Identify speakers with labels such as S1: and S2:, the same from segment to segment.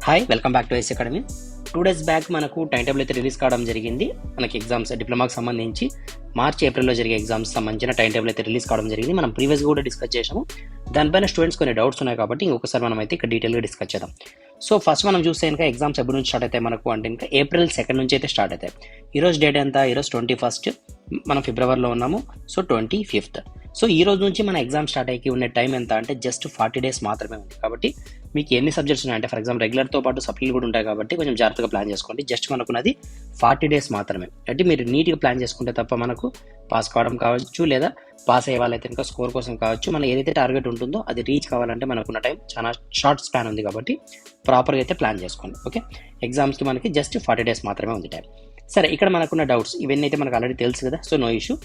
S1: Hi, welcome back to ice academy. 2 days back మనకు time table అయితే release కావడం జరిగింది. మనకి ఎగ్జామ్స్ డిప్లొమాకి సంబంధించి మార్చి ఏప్రిల్లో జరిగే ఎగ్జామ్స్ సంబంధించిన టైం టేబుల్ అయితే రిలీజ్ కావడం జరిగింది. మనం ప్రీవియస్గా కూడా డిస్కస్ చేసాము. దానిపైన స్టూడెంట్స్ కొన్ని డౌట్స్ ఉన్నాయి కాబట్టి ఇంకొకసారి మనం అయితే ఇక్కడ డీటెయిల్గా డిస్కస్ చేద్దాం. సో ఫస్ట్ మనం చూస్తే ఇంకా ఎగ్జామ్స్ ఎప్పటి నుంచి స్టార్ట్ అవుతాయి మనకు అంటే ఇంకా April 2 నుంచి అయితే స్టార్ట్ అవుతాయి. ఈరోజు డేట్ ఎంత? ఈరోజు 21st, మనం ఫిబ్రవరిలో ఉన్నాము. So 25th. సో ఈ రోజు నుంచి మన ఎగ్జామ్ స్టార్ట్ అయ్యి ఉన్న టైం ఎంత అంటే జస్ట్ 40 days మాత్రమే ఉంది. కాబట్టి మీకు ఎన్ని సబ్జెక్ట్స్ ఉన్నాయంటే ఫర్ ఎగ్జాంపుల్ రెగ్యులర్తో పాటు సప్లీలు కూడా ఉంటాయి కాబట్టి కొంచెం జాగ్రత్తగా ప్లాన్ చేసుకోండి. జస్ట్ మనకున్నది 40 days మాత్రమే. అంటే మీరు నీట్గా ప్లాన్ చేసుకుంటే తప్ప మనకు పాస్ కావడం కావచ్చు, లేదా పాస్ అయ్యే వాళ్ళైతే ఇంకా స్కోర్ కోసం కావచ్చు, మనం ఏదైతే టార్గెట్ ఉంటుందో అది రీచ్ కావాలంటే మనకున్న టైం చాలా షార్ట్ స్పాన్ ఉంది కాబట్టి ప్రాపర్గా అయితే ప్లాన్ చేసుకోండి. ఓకే, ఎగ్జామ్స్కి మనకి జస్ట్ 40 days మాత్రమే ఉంది టైం. సరే, ఇక్కడ మనకున్న డౌట్స్ ఇవన్నీ అయితే మనకు ఆల్రెడీ తెలుసు కదా, సో నో ఇష్యూ.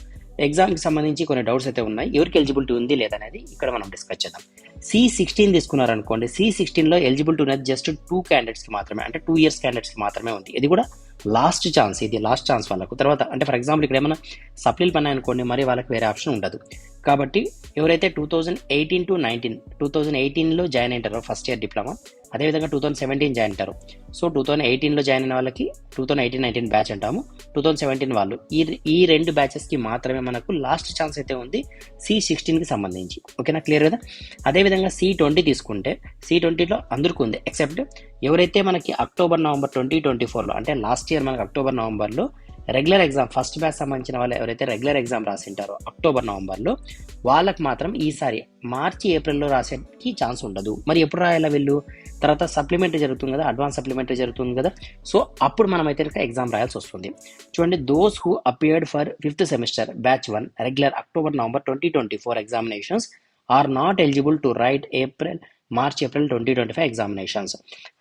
S1: ఎగ్జామ్కి సంబంధించి కొన్ని డౌట్స్ అయితే ఉన్నాయి. ఎవరికి ఎలిజిబిలిటీ ఉంది లేదనేది ఇక్కడ మనం డిస్కస్ చేద్దాం. C16 తీసుకున్నారనుకోండి, C16లో ఎలిజిబిలిటీ ఉన్నది జస్ట్ 2 candidatesకి మాత్రమే, అంటే 2 years candidatesకి మాత్రమే ఉంది. ఇది కూడా లాస్ట్ ఛాన్స్, ఇది లాస్ట్ ఛాన్స్ వాళ్ళకు. తర్వాత అంటే ఫర్ ఎగ్జాంపుల్ ఇక్కడ ఏమైనా సప్లీలు పన్నాయనుకోండి, మరి వాళ్ళకి వేరే ఆప్షన్ ఉండదు. కాబట్టి ఎవరైతే 2018 to 19 2018లో జాయిన్ అయింటారో ఫస్ట్ ఇయర్ డిప్లొమా, అదేవిధంగా 2017 జాయిన్ అంటారు. సో 2018లో జాయిన్ అయిన వాళ్ళకి 2018-19 బ్యాచ్ అంటాము. 2017 వాళ్ళు ఈ రెండు బ్యాచెస్కి మాత్రమే మనకు లాస్ట్ ఛాన్స్ అయితే ఉంది C16కి సంబంధించి. ఓకేనా, క్లియర్ కదా? అదేవిధంగా C20 తీసుకుంటే C20లో అందరికీ ఉంది, ఎక్సెప్ట్ ఎవరైతే మనకి October-November 2024లో, అంటే లాస్ట్ ఇయర్ మనకి October-Novemberలో రెగ్యులర్ ఎగ్జామ్ ఫస్ట్ బ్యాచ్ సంబంధించిన వాళ్ళు ఎవరైతే రెగ్యులర్ ఎగ్జామ్ రాసింటారో October-Novemberలో, వాళ్ళకి మాత్రం ఈసారి March-Aprilలో రాసేకి ఛాన్స్ ఉండదు. మరి ఎప్పుడు రాయాలా వీళ్ళు? తర్వాత సప్లిమెంటరీ జరుగుతుంది కదా, అడ్వాన్స్ సప్లిమెంటరీ జరుగుతుంది కదా, సో అప్పుడు మనం అయితే ఎగ్జామ్ రాయాల్సి వస్తుంది. చూడండి, those who appeared for 5th semester batch 1 regular October-November 2024 examinations are not eligible to write March-April 2025 examinations.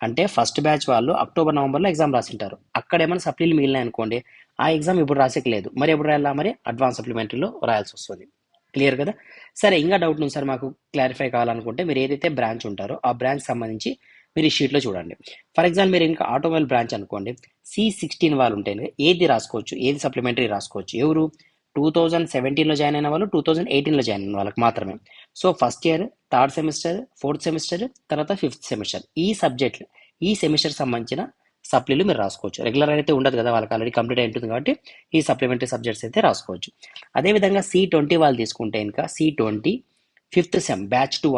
S1: అంటే ఫస్ట్ బ్యాచ్ వాళ్ళు October-Novemberలో ఎగ్జామ్ రాసింటారు, అక్కడ ఏమైనా సప్లీలు మిగిలినాయి అనుకోండి, ఆ ఎగ్జామ్ ఇప్పుడు రాసేయలేదు. మరి ఎప్పుడు రాయాలా? మరి అడ్వాన్స్ సప్లిమెంటరీలో రాయాల్సి వస్తుంది. క్లియర్ కదా? సరే, ఇంకా డౌట్ ఉంది సార్ మాకు క్లారిఫై కావాలనుకుంటే మీరు ఏదైతే బ్రాంచ్ ఉంటారో ఆ బ్రాంచ్ సంబంధించి మీరు ఈ షీట్లో చూడండి. ఫర్ ఎగ్జాంపుల్ మీరు ఇంకా ఆటోమొబైల్ బ్రాంచ్ అనుకోండి, C16 వాళ్ళు ఉంటే ఏది రాసుకోవచ్చు, ఏది సప్లిమెంటరీ రాసుకోవచ్చు. ఎవరు? 2017లో జాయిన్ అయిన వాళ్ళు, 2018లో జాయిన్ అయిన వాళ్ళకి మాత్రమే. So first year, 3rd semester, 4th semester, తర్వాత 5th semester, ఈ సెమిస్టర్ సంబంధించిన సప్లీలు మీరు రాసుకోవచ్చు. రెగ్యులర్ అయితే ఉండదు కదా, వాళ్ళకి ఆల్రెడీ కంప్లీట్ అయి ఉంటుంది కాబట్టి ఈ సప్లిమెంటరీ సబ్జెక్ట్స్ అయితే రాసుకోవచ్చు. అదేవిధంగా C20 వాళ్ళు తీసుకుంటే ఇంకా C20 5th sem బ్యాచ్ 2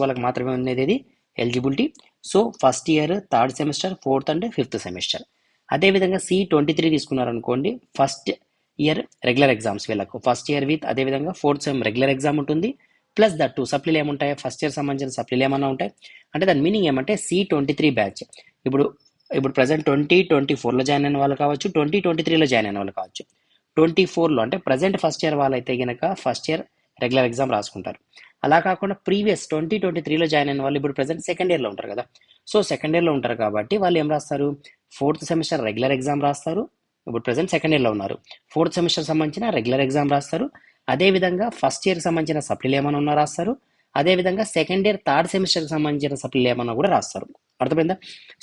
S1: వాళ్ళకి మాత్రమే ఉండేది ఇది eligibility. So first year, 3rd semester, 4th and 5th semester. అదేవిధంగా C23 తీసుకున్నారనుకోండి, ఫస్ట్ ఇయర్ రెగ్యులర్ ఎగ్జామ్స్ వీళ్ళకు ఫస్ట్ ఇయర్ విత్ అదేవిధంగా 4th sem రెగ్యులర్ ఎగ్జామ్ ఉంటుంది, ప్లస్ దట్ 2 సప్లీలు ఏముంటాయి, ఫస్ట్ ఇయర్ సంబంధించిన సప్లీలు ఏమన్నా ఉంటాయి. అంటే దాని మీనింగ్ ఏమంటే C23 బ్యాచ్ ఇప్పుడు ప్రజెంట్ 2024లో జాయిన్ అయిన వాళ్ళు కావచ్చు, 2023లో జాయిన్ అయిన వాళ్ళు కావచ్చు. 24లో అంటే ప్రజెంట్ ఫస్ట్ ఇయర్ వాళ్ళైతే కనుక ఫస్ట్ ఇయర్ రెగ్యులర్ ఎగ్జామ్ రాసుకుంటారు. అలా కాకుండా ప్రీవియస్ 2023లో జాయిన్ అయిన వాళ్ళు ఇప్పుడు ప్రజెంట్ సెకండ్ ఇయర్లో ఉంటారు కదా, సో సెకండ్ ఇయర్లో ఉంటారు కాబట్టి వాళ్ళు ఏం రాస్తారు? 4th semester రెగ్యులర్ ఎగ్జామ్ రాస్తారు. ఇప్పుడు ప్రజెంట్ సెకండ్ ఇయర్లో ఉన్నారు, 4th semester సంబంధించిన రెగ్యులర్ ఎగ్జామ్ రాస్తారు. అదేవిధంగా ఫస్ట్ ఇయర్కి సంబంధించిన సప్లీలు ఏమైనా ఉన్నా రాస్తారు. అదేవిధంగా సెకండ్ ఇయర్, 3rd semesterకి సంబంధించిన సప్లీలు ఏమన్నా కూడా రాస్తారు. అర్థమైందా?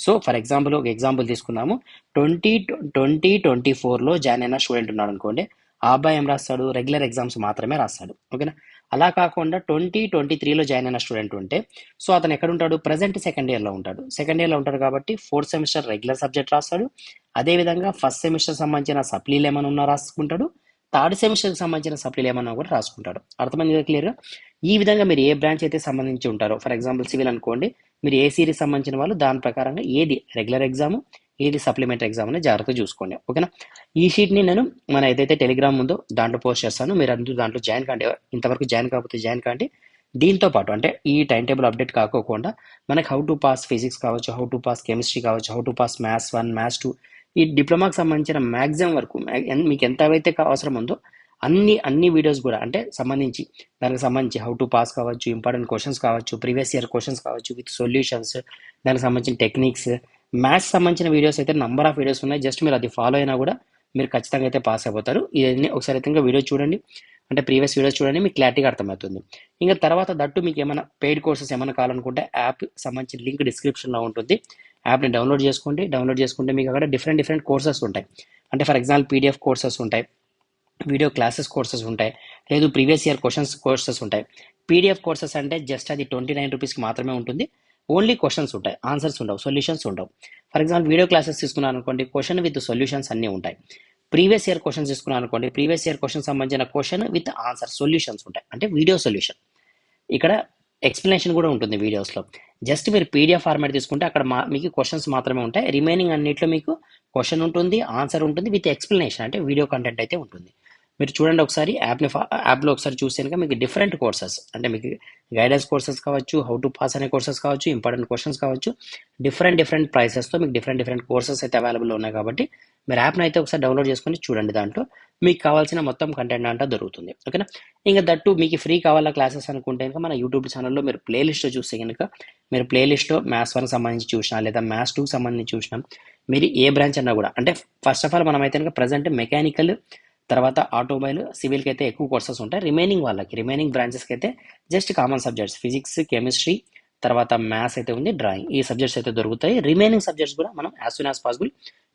S1: సో ఫర్ ఎగ్జాంపుల్ ఒక ఎగ్జాంపుల్ తీసుకుందాము. 2024లో జాయిన్ అయిన స్టూడెంట్ ఉన్నాడు అనుకోండి, ఆ అబ్బాయి ఏం రాస్తాడు? రెగ్యులర్ ఎగ్జామ్స్ మాత్రమే రాస్తాడు. ఓకేనా? అలా కాకుండా 2023లో జాయిన్ అయిన స్టూడెంట్ ఉంటే, సో అతను ఎక్కడ ఉంటాడు? ప్రజెంట్ సెకండ్ ఇయర్లో ఉంటాడు కాబట్టి 4th semester రెగ్యులర్ సబ్జెక్ట్ రాస్తాడు. అదేవిధంగా ఫస్ట్ సెమిస్టర్ సంబంధించిన సప్లీలు ఏమైనా ఉన్నా రాసుకుంటాడు, 3rd సెమిస్టర్కి సంబంధించిన సప్లీలు ఏమన్నా కూడా రాసుకుంటాడు. అర్థమైంది కదా క్లియర్గా? ఈ విధంగా మీరు ఏ బ్రాంచ్ అయితే సంబంధించి ఉంటారో, ఫర్ ఎగ్జాంపుల్ సివిల్ అనుకోండి, మీరు ఏ సిరీస్ సంబంధించిన వాళ్ళు దాని ప్రకారంగా ఏది రెగ్యులర్ ఎగ్జామ్, ఏది సప్లిమెంటరీ ఎగ్జామ్ అనేది జాగ్రత్తగా చూసుకోండి. ఓకేనా? ఈ షీట్ని నేను మన ఏదైతే టెలిగ్రామ్ ఉందో దాంట్లో పోస్ట్ చేస్తాను, మీరు అందరూ దాంట్లో జాయిన్ కాండి. ఇంతవరకు జాయిన్ కాకపోతే జాయిన్ కాండి. దీంతో పాటు అంటే ఈ టైం టేబుల్ అప్డేట్ కాకోకుండా మనకి హౌ టు పాస్ ఫిజిక్స్ కావచ్చు, హౌ టు పాస్ కెమిస్ట్రీ కావచ్చు, how to pass maths 1, maths 2, ఈ డిప్లొమాకి సంబంధించిన మ్యాక్సిమం వరకు మీకు ఎంత అయితే అవసరం ఉందో అన్ని వీడియోస్ కూడా అంటే దానికి సంబంధించి హౌ టు పాస్ కావచ్చు, ఇంపార్టెంట్ క్వశ్చన్స్ కావచ్చు, ప్రీవియస్ ఇయర్ క్వశ్చన్స్ కావచ్చు విత్ సొల్యూషన్స్, దానికి సంబంధించిన టెక్నిక్స్, మ్యాథ్స్ సంబంధించిన వీడియోస్ అయితే నంబర్ ఆఫ్ వీడియోస్ ఉన్నాయి. జస్ట్ మీరు అది ఫాలో అయినా కూడా మీరు ఖచ్చితంగా అయితే పాస్ అయిపోతారు. ఇవన్నీ ఒకసారి అయితే ఇంకా వీడియో చూడండి, అంటే ప్రీవియస్ వీడియోస్ చూడండి, మీకు క్లారిటీగా అర్థమవుతుంది. ఇంకా తర్వాత దట్టు మీకు ఏమైనా పెయిడ్ కోర్సెస్ ఏమైనా కావాలనుకుంటే యాప్ సంబంధించిన లింక్ డిస్క్రిప్షన్లో ఉంటుంది. యాప్ని డౌన్లోడ్ చేసుకుంటే మీకు అక్కడ డిఫరెంట్ కోర్సెస్ ఉంటాయి. అంటే ఫర్ ఎగ్జాంపుల్ PDF కోర్సెస్ ఉంటాయి, వీడియో క్లాసెస్ కోర్సెస్ ఉంటాయి, లేదు ప్రీవియస్ ఇయర్ క్వశ్చన్స్ కోర్సెస్ ఉంటాయి. PDF కోర్సెస్ అంటే జస్ట్ అది 29 రూపీస్కి మాత్రమే ఉంటుంది. ఓన్లీ క్వశ్చన్స్ ఉంటాయి, ఆన్సర్స్ ఉండవు, సొల్యూషన్స్ ఉండవు. ఫర్ ఎగ్జాంపుల్ వీడియో క్లాసెస్ తీసుకున్నాను అనుకోండి, క్వశ్చన్ విత్ సొల్యూషన్స్ అన్నీ ఉంటాయి. ప్రీవియస్ ఇయర్ క్వశ్చన్స్ తీసుకున్నాను అనుకోండి, ప్రీవియస్ ఇయర్ క్వశ్చన్ సంబంధించిన క్వశ్చన్ విత్ ఆన్సర్ సొల్యూషన్స్ ఉంటాయి, అంటే వీడియో సొల్యూషన్. ఇక్కడ ఎక్స్ప్లెనేషన్ కూడా ఉంటుంది వీడియోస్లో. జస్ట్ మీరు పీడిఎఫ్ ఫార్మాట్ తీసుకుంటే అక్కడ మీకు క్వశ్చన్స్ మాత్రమే ఉంటాయి. రిమైనింగ్ అన్నిట్లో మీకు క్వశ్చన్ ఉంటుంది, ఆన్సర్ ఉంటుంది, విత్ ఎక్స్ప్లెనేషన్ అంటే వీడియో కంటెంట్ అయితే ఉంటుంది. మీరు చూడండి ఒకసారి యాప్లో ఒకసారి చూస్తే కనుక మీకు డిఫరెంట్ కోర్సెస్, అంటే మీకు గైడెన్స్ కోర్సెస్ కావచ్చు, హౌ టు పాస్ అనే కోర్సెస్ కావచ్చు, ఇంపార్టెంట్ క్వశ్చన్స్ కావచ్చు, డిఫరెంట్ ప్రైసెస్తో మీకు డిఫరెంట్ కోర్సెస్ అయితే అవైలబుల్ ఉన్నాయి. కాబట్టి మీరు యాప్ని అయితే ఒకసారి డౌన్లోడ్ చేసుకొని చూడండి, దాంట్లో మీకు కావాల్సిన మొత్తం కంటెంట్ అంతా దొరుకుతుంది. ఓకేనా? ఇంకా దట్టు మీకు ఫ్రీ కావాలా క్లాసెస్ అనుకుంటే కనుక మన యూట్యూబ్ ఛానల్లో మీరు ప్లేలిస్ట్లో చూస్తే కనుక మీరు ప్లేలిస్ట్లో మ్యాథ్స్ 1 సంబంధించి చూసినా లేదా మ్యాథ్స్ 2 సంబంధించి చూసినా, మీరు ఏ బ్రాంచ్ అన్నా కూడా, అంటే ఫస్ట్ ఆఫ్ ఆల్ మనం అయితే కనుక ప్రజెంట్ మెకానికల్, తర్వాత ఆటోమొబైల్, సివిల్కి అయితే ఎక్కువ కోర్సెస్ ఉంటాయి. రిమైనింగ్ బ్రాంచెస్కి అయితే just common subjects physics, chemistry, తర్వాత మ్యాథ్స్ అయితే ఉంది, డ్రాయింగ్, ఈ సబ్జెక్ట్స్ అయితే దొరుకుతాయి. రిమైనింగ్ సబ్జెక్ట్స్ కూడా మనం యాజ్ సూన్ యాజ్ పాసిబుల్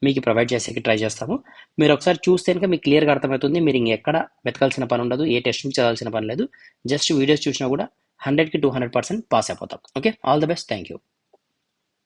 S1: మీకు ప్రొవైడ్ చేసేకి ట్రై చేస్తాము. మీరు ఒకసారి చూస్తే కనుక మీకు క్లియర్గా అర్థమవుతుంది. మీరు ఇంకెక్కడ వెతకాల్సిన పని ఉండదు, ఏ టెస్ట్ బుక్ చదవాల్సిన పని లేదు. జస్ట్ వీడియోస్ చూసినా కూడా 100కి 200% పాస్ అయిపోతాం. Okay, all the best, thank you.